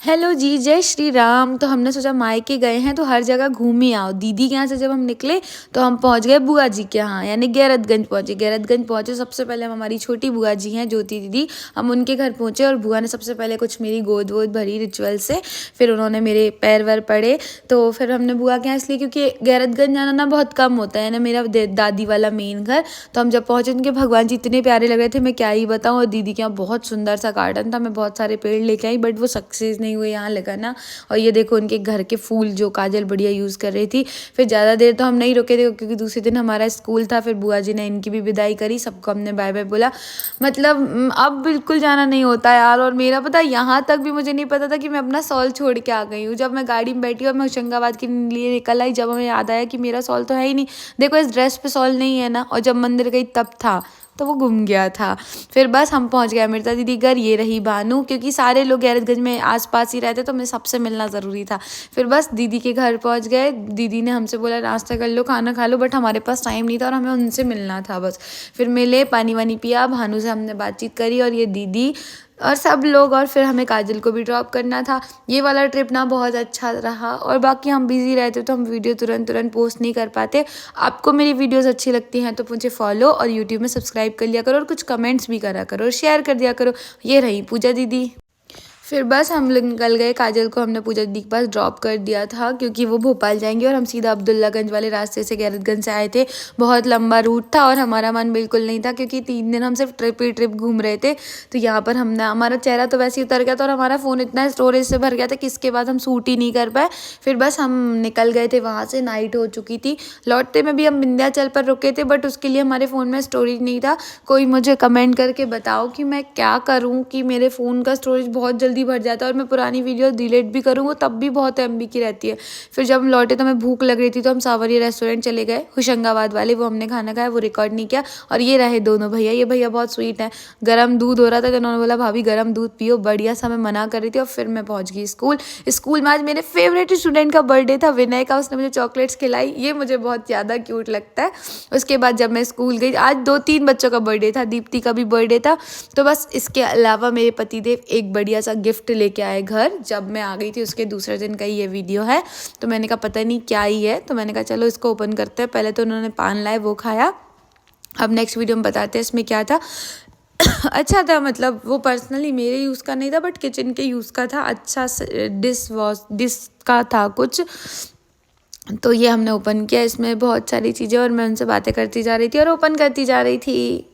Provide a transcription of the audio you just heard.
Hello जी, जय श्री राम। तो हमने सोचा मायके गए हैं तो हर जगह घूम ही आओ। दीदी के यहाँ से जब हम निकले तो हम पहुँच गए बुआ जी के यहाँ, यानी गैरतगंज पहुँचे। गैरतगंज पहुँचे सबसे पहले हम हमारी छोटी बुआ जी हैं ज्योति दीदी, हम उनके घर पहुँचे और बुआ ने सबसे पहले कुछ मेरी गोद वोद भरी रिचुअल से। फिर उन्होंने मेरे पैर वैर पड़े। तो फिर हमने बुआ के यहाँ इसलिए क्योंकि गैरतगंज जाना ना बहुत कम होता है ना, मेरा दादी वाला मेन घर। तो हम जब पहुँचे उनके भगवान जी इतने प्यारे लग रहे थे, मैं क्या ही बताऊँ। और दीदी के यहाँ बहुत सुंदर सा गार्डन था, मैं बहुत सारे पेड़ लेके आई बट वो सक्सेस नहीं हुए यहाँ लगाना। और ये देखो उनके घर के फूल जो काजल बढ़िया यूज़ कर रही थी। फिर ज़्यादा देर तो हम नहीं रुके थे क्योंकि दूसरे दिन हमारा स्कूल था। फिर बुआ जी ने इनकी भी विदाई करी, सबको हमने बाय बाय बोला। मतलब अब बिल्कुल जाना नहीं होता यार। और मेरा पता यहाँ तक भी मुझे नहीं पता था कि मैं अपना सॉल छोड़ के आ गई हूँ। जब मैं गाड़ी में बैठी और मैं होशंगाबाद के लिए निकल आई, जब हमें याद आया कि मेरा सॉल तो है ही नहीं, देखो इस ड्रेस पे सॉल नहीं है ना। और जब मंदिर गई तब था, तो वो गुम गया था। फिर बस हम पहुंच गए अमृता दीदी घर। ये रही भानु, क्योंकि सारे लोग गैरतगंज में आसपास ही रहते तो मैं सबसे मिलना ज़रूरी था। फिर बस दीदी के घर पहुंच गए। दीदी ने हमसे बोला नाश्ता कर लो, खाना खा लो, बट हमारे पास टाइम नहीं था और हमें उनसे मिलना था बस। फिर मिले, पानी वानी पिया, भानु से हमने बातचीत करी और ये दीदी और सब लोग। और फिर हमें काजल को भी ड्रॉप करना था। ये वाला ट्रिप ना बहुत अच्छा रहा। और बाकी हम बिज़ी रहते तो हम वीडियो तुरंत पोस्ट नहीं कर पाते। आपको मेरी वीडियोस अच्छी लगती हैं तो मुझे फॉलो और यूट्यूब में सब्सक्राइब कर लिया करो और कुछ कमेंट्स भी करा करो और शेयर कर दिया करो। ये रही पूजा दीदी। फिर बस हम लोग निकल गए। काजल को हमने पूजा दीदी के पास ड्रॉप कर दिया था क्योंकि वो भोपाल जाएंगे और हम सीधा अब्दुल्लागंज वाले रास्ते से गैरतगंज से आए थे। बहुत लंबा रूट था और हमारा मन बिल्कुल नहीं था क्योंकि 3 दिन हम सिर्फ ट्रिप ही ट्रिप घूम रहे थे। तो यहाँ पर हमने, हमारा चेहरा तो वैसे ही उतर गया था और हमारा फ़ोन इतना स्टोरेज से भर गया था कि इसके बाद हम शूट ही नहीं कर पाए। फिर बस हम निकल गए थे वहाँ से, नाइट हो चुकी थी। लौटते में भी हम विंध्याचल पर रुके थे बट उसके लिए हमारे फ़ोन में स्टोरेज नहीं था। कोई मुझे कमेंट करके बताओ कि मैं क्या करूँ कि मेरे फ़ोन का स्टोरेज बहुत जल्दी भर जाता है और मैं पुरानी वीडियो डिलीट भी करूँ वो तब भी बहुत MB की रहती है। फिर जब हम लौटे तो हमें भूख लग रही थी तो हम सावरिया रेस्टोरेंट चले गए होशंगाबाद वाले, वो हमने खाना खाया, वो रिकॉर्ड नहीं किया। और ये रहे दोनों भैया, ये भैया बहुत स्वीट हैं। गर्म दूध हो रहा था तो उन्होंने बोला भाभी गर्म दूध पियो, बढ़िया सा। मैं मना कर रही थी और फिर मैं पहुँच गई स्कूल में। आज मेरे फेवरेट स्टूडेंट का बर्थडे था, विनय का। उसने मुझे चॉकलेट्स खिलाई, ये मुझे बहुत ज़्यादा क्यूट लगता है। उसके बाद जब मैं स्कूल गई, आज 2-3 बच्चों का बर्थडे था, दीप्ति का भी बर्थडे था। तो बस इसके अलावा मेरे पतिदेव एक बढ़िया सा गिफ्ट लेके आए घर। जब मैं आ गई थी उसके दूसरे दिन का ये वीडियो है। तो मैंने कहा पता नहीं क्या ही है, तो मैंने कहा चलो इसको ओपन करते हैं। पहले तो उन्होंने पान लाए, वो खाया। अब नेक्स्ट वीडियो में बताते हैं इसमें क्या था। अच्छा था, मतलब वो पर्सनली मेरे यूज़ का नहीं था बट किचन के यूज़ का था। अच्छा डिश का था कुछ। तो ये हमने ओपन किया, इसमें बहुत सारी चीज़ें और मैं उनसे बातें करती जा रही थी और ओपन करती जा रही थी।